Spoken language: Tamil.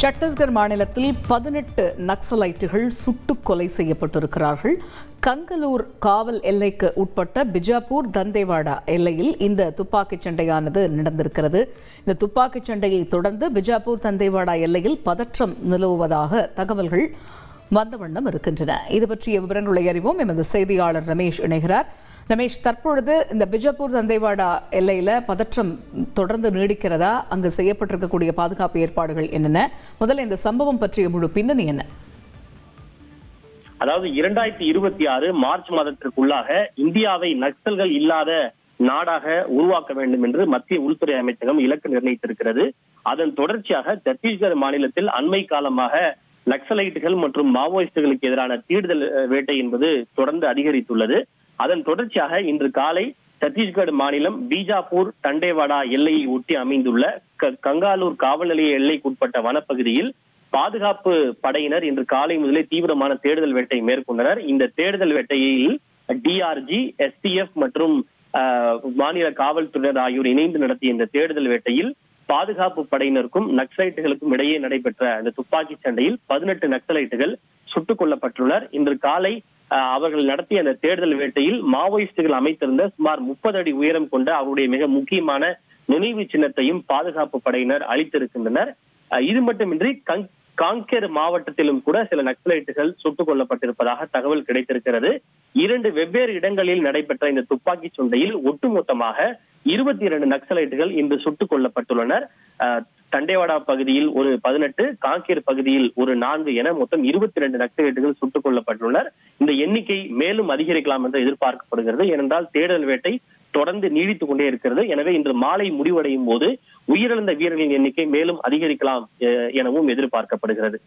சத்தீஸ்கர் மாநிலத்தில் 18 நக்சலைட்டுகள் சுட்டுக் கொலை செய்யப்பட்டிருக்கிறார்கள். கங்கலூர் காவல் எல்லைக்கு உட்பட்ட பிஜாப்பூர் தந்தேவாடா எல்லையில் இந்த துப்பாக்கிச் சண்டையானது நடந்திருக்கிறது. இந்த துப்பாக்கிச் சண்டையை தொடர்ந்து பிஜாப்பூர் தந்தேவாடா எல்லையில் பதற்றம் நிலவுவதாக தகவல்கள் வந்த வண்ணம் இருக்கின்றன. இது பற்றிய விவரங்களை அறிவோம். எமது செய்தியாளர் ரமேஷ் இணைகிறார். ரமேஷ், தற்பொழுது இந்த பிஜாப்பூர் தந்தேவாடா எல்லையில பதற்றம் தொடர்ந்து நீடிக்கிறதா? அங்கு செய்யப்பட்டிருக்கக்கூடிய பாதுகாப்பு ஏற்பாடுகள் என்னென்ன? முதல்ல இந்த சம்பவம் பற்றிய முழு பின்னணி என்ன? அதாவது 2026 மார்ச் மாதத்திற்குள்ளாக இந்தியாவை நக்சல்கள் இல்லாத நாடாக உருவாக்க வேண்டும் என்று மத்திய உள்துறை அமைச்சகம் இலக்கு நிர்ணயித்திருக்கிறது. அதன் தொடர்ச்சியாக சத்தீஸ்கர் மாநிலத்தில் அண்மை காலமாக நக்சலைட்டுகள் மற்றும் மாவோயிஸ்டுகளுக்கு எதிரான தீடுதல் வேட்டை என்பது தொடர்ந்து அதிகரித்துள்ளது. அதன் தொடர்ச்சியாக இன்று காலை சத்தீஸ்கர் மாநிலம் பீஜாப்பூர் தண்டேவாடா எல்லையை ஒட்டி அமைந்துள்ள கங்காலூர் காவல் நிலைய எல்லைக்குட்பட்ட வனப்பகுதியில் பாதுகாப்பு படையினர் இன்று காலை முதலே தீவிரமான தேடுதல் வேட்டை மேற்கொண்டனர். இந்த தேடுதல் வேட்டையில் டிஆர்ஜி, STF மற்றும் மாநில காவல்துறையினர் ஆகியோர் இணைந்து நடத்திய இந்த தேடுதல் வேட்டையில் பாதுகாப்பு படையினருக்கும் நக்சலைட்டுகளுக்கும் இடையே நடைபெற்ற அந்த துப்பாக்கி சண்டையில் 18 நக்சலைட்டுகள் சுட்டுக் கொல்லப்பட்டுள்ளனர். இன்று காலை அவர்கள் நடத்திய அந்த தேடுதல் வேட்டையில் மாவோயிஸ்டுகள் அமைத்திருந்த சுமார் 30 அடி உயரம் கொண்ட அவருடைய மிக முக்கியமான நினைவு சின்னத்தையும் பாதுகாப்பு படையினர் அளித்திருக்கின்றனர். இது மட்டுமின்றி காங்கேர் மாவட்டத்திலும் கூட சில நக்சலைட்டுகள் சுட்டுக் கொல்லப்பட்டிருப்பதாக தகவல் கிடைத்திருக்கிறது. 2 வெவ்வேறு இடங்களில் நடைபெற்ற இந்த துப்பாக்கி சண்டையில் ஒட்டுமொத்தமாக 22 நக்சலைட்டுகள் இன்று சுட்டுக் கொல்லப்பட்டுள்ளனர். தண்டேவாடா பகுதியில் ஒரு 18, காங்கேர் பகுதியில் ஒரு 4 என மொத்தம் 22 நக்சலைட்டுகள் சுட்டுக் கொல்லப்பட்டுள்ளனர். இந்த எண்ணிக்கை மேலும் அதிகரிக்கலாம் என்று எதிர்பார்க்கப்படுகிறது. ஏனென்றால் தேடுதல் வேட்டை தொடர்ந்து நீடித்துக் கொண்டே இருக்கிறது. எனவே இன்று மாலை முடிவடையும் போது உயிரிழந்த வீரர்களின் எண்ணிக்கை மேலும் அதிகரிக்கலாம் எனவும் எதிர்பார்க்கப்படுகிறது.